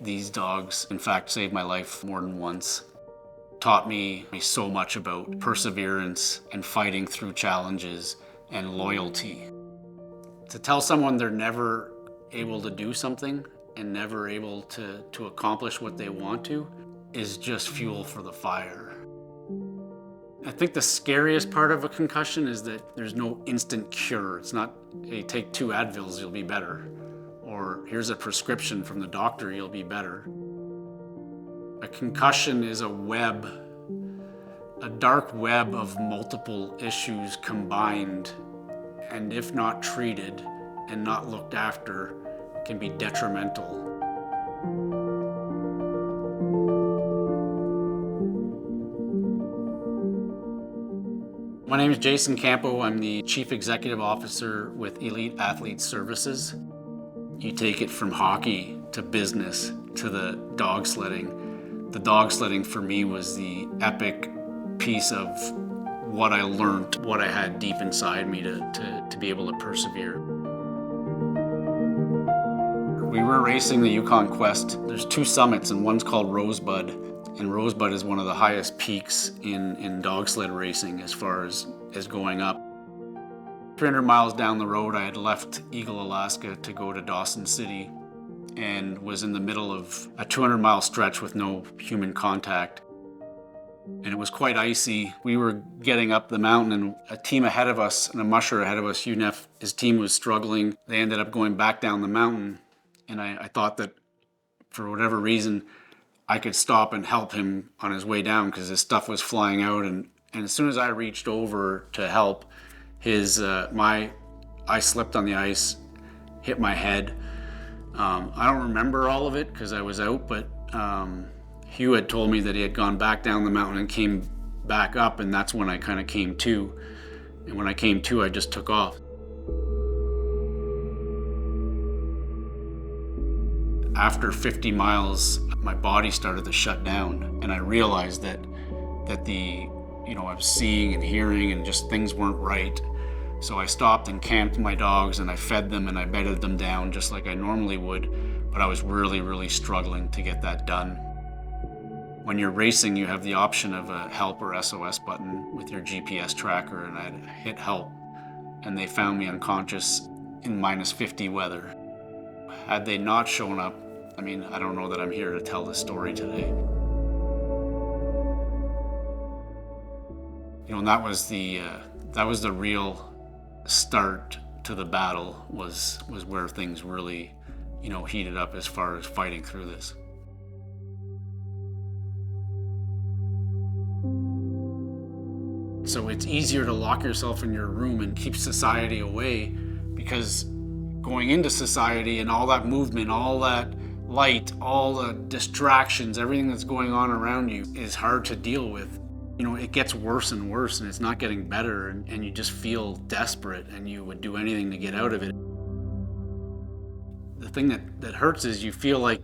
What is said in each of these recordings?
These dogs, in fact, saved my life more than once. Taught me so much about perseverance and fighting through challenges and loyalty. To tell someone they're never able to do something and never able to accomplish what they want to is just fuel for the fire. I think the scariest part of a concussion is that there's no instant cure. It's not, hey, take 2 Advils, you'll be better. Or here's a prescription from the doctor, you'll be better. A concussion is a web, a dark web of multiple issues combined, and if not treated and not looked after, can be detrimental. My name is Jason Campo. I'm the Chief Executive Officer with Elite Athlete Services. You take it from hockey to business to the dog sledding. The dog sledding for me was the epic piece of what I learned, what I had deep inside me to be able to persevere. We were racing the Yukon Quest. There's 2 summits and one's called Rosebud. And Rosebud is one of the highest peaks in dog sled racing as far as going up. 300 miles down the road, I had left Eagle, Alaska to go to Dawson City and was in the middle of a 200-mile stretch with no human contact. And it was quite icy. We were getting up the mountain and a team ahead of us and a musher ahead of us, UNEF, his team was struggling. They ended up going back down the mountain. And I thought that for whatever reason, I could stop and help him on his way down because his stuff was flying out. And as soon as I reached over to help, I slipped on the ice, hit my head. I don't remember all of it because I was out, but Hugh had told me that he had gone back down the mountain and came back up, and that's when I kind of came to. And when I came to, I just took off. After 50 miles, my body started to shut down, and I realized that I was seeing and hearing and just things weren't right. So I stopped and camped my dogs and I fed them and I bedded them down just like I normally would, but I was really, really struggling to get that done. When you're racing, you have the option of a help or SOS button with your GPS tracker, and I hit help, and they found me unconscious in -50 weather. Had they not shown up, I don't know that I'm here to tell this story today. And that was the real start to the battle, was where things really, heated up as far as fighting through this. So it's easier to lock yourself in your room and keep society away, because going into society and all that movement, all that light, all the distractions, everything that's going on around you is hard to deal with. It gets worse and worse, and it's not getting better, and you just feel desperate and you would do anything to get out of it. The thing that hurts is you feel like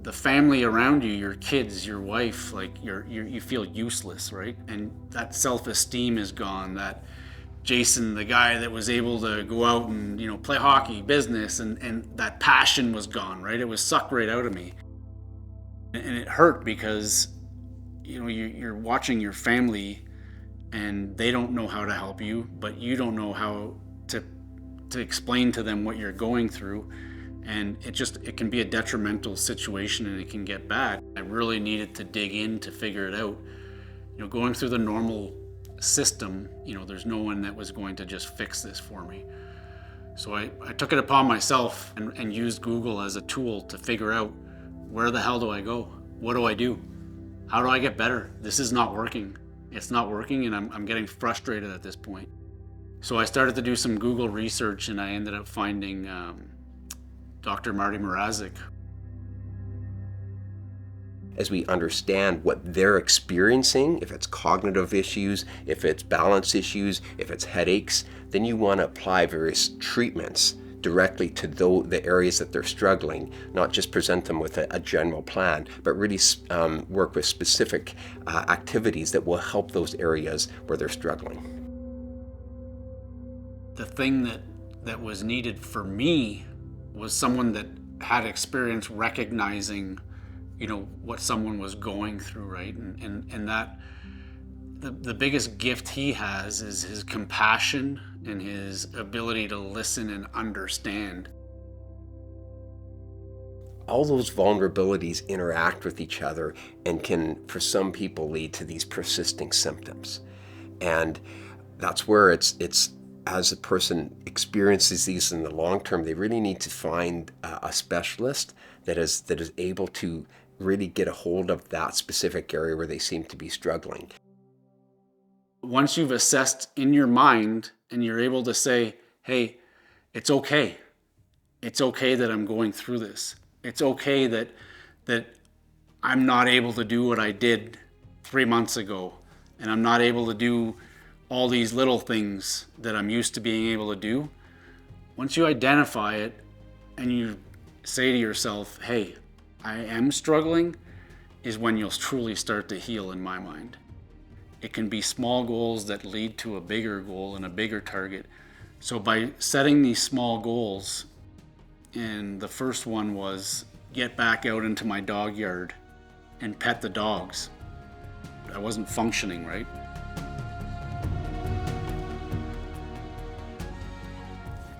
the family around you, your kids, your wife, like you feel useless, right? And that self-esteem is gone. That Jason, the guy that was able to go out and play hockey, business, and that passion was gone, right? It was sucked right out of me, and it hurt because you're watching your family and they don't know how to help you, but you don't know how to explain to them what you're going through. And it can be a detrimental situation, and it can get bad. I really needed to dig in to figure it out. Going through the normal system, there's no one that was going to just fix this for me. So I took it upon myself and used Google as a tool to figure out, where the hell do I go? What do I do? How do I get better? This is not working. It's not working, and I'm getting frustrated at this point. So I started to do some Google research, and I ended up finding Dr. Marty Mrazek. As we understand what they're experiencing, if it's cognitive issues, if it's balance issues, if it's headaches, then you want to apply various treatments directly to the areas that they're struggling, not just present them with a general plan, but really work with specific activities that will help those areas where they're struggling. The thing that was needed for me was someone that had experience recognizing, what someone was going through, right? And that the biggest gift he has is his compassion and his ability to listen and understand. All those vulnerabilities interact with each other and can, for some people, lead to these persisting symptoms. And that's where it's as a person experiences these in the long term, they really need to find a specialist that is able to really get a hold of that specific area where they seem to be struggling. Once you've assessed in your mind and you're able to say, hey, it's okay. It's okay that I'm going through this. It's okay that I'm not able to do what I did 3 months ago, and I'm not able to do all these little things that I'm used to being able to do. Once you identify it and you say to yourself, hey, I am struggling, is when you'll truly start to heal, in my mind. It can be small goals that lead to a bigger goal and a bigger target. So by setting these small goals, and the first one was get back out into my dog yard and pet the dogs. I wasn't functioning, right?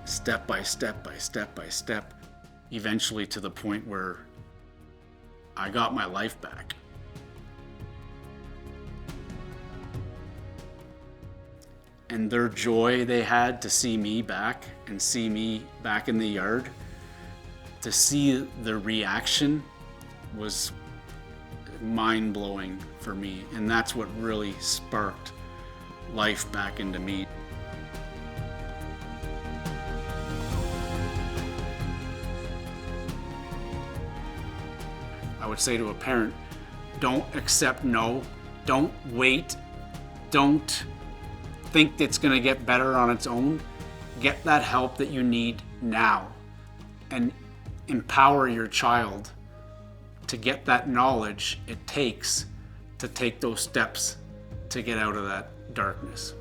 Step by step by step by step, eventually to the point where I got my life back. And their joy they had to see me back and see me back in the yard, to see the reaction was mind-blowing for me. And that's what really sparked life back into me. I would say to a parent, don't accept no, don't wait, don't think it's going to get better on its own. Get that help that you need now, and empower your child to get that knowledge it takes to take those steps to get out of that darkness.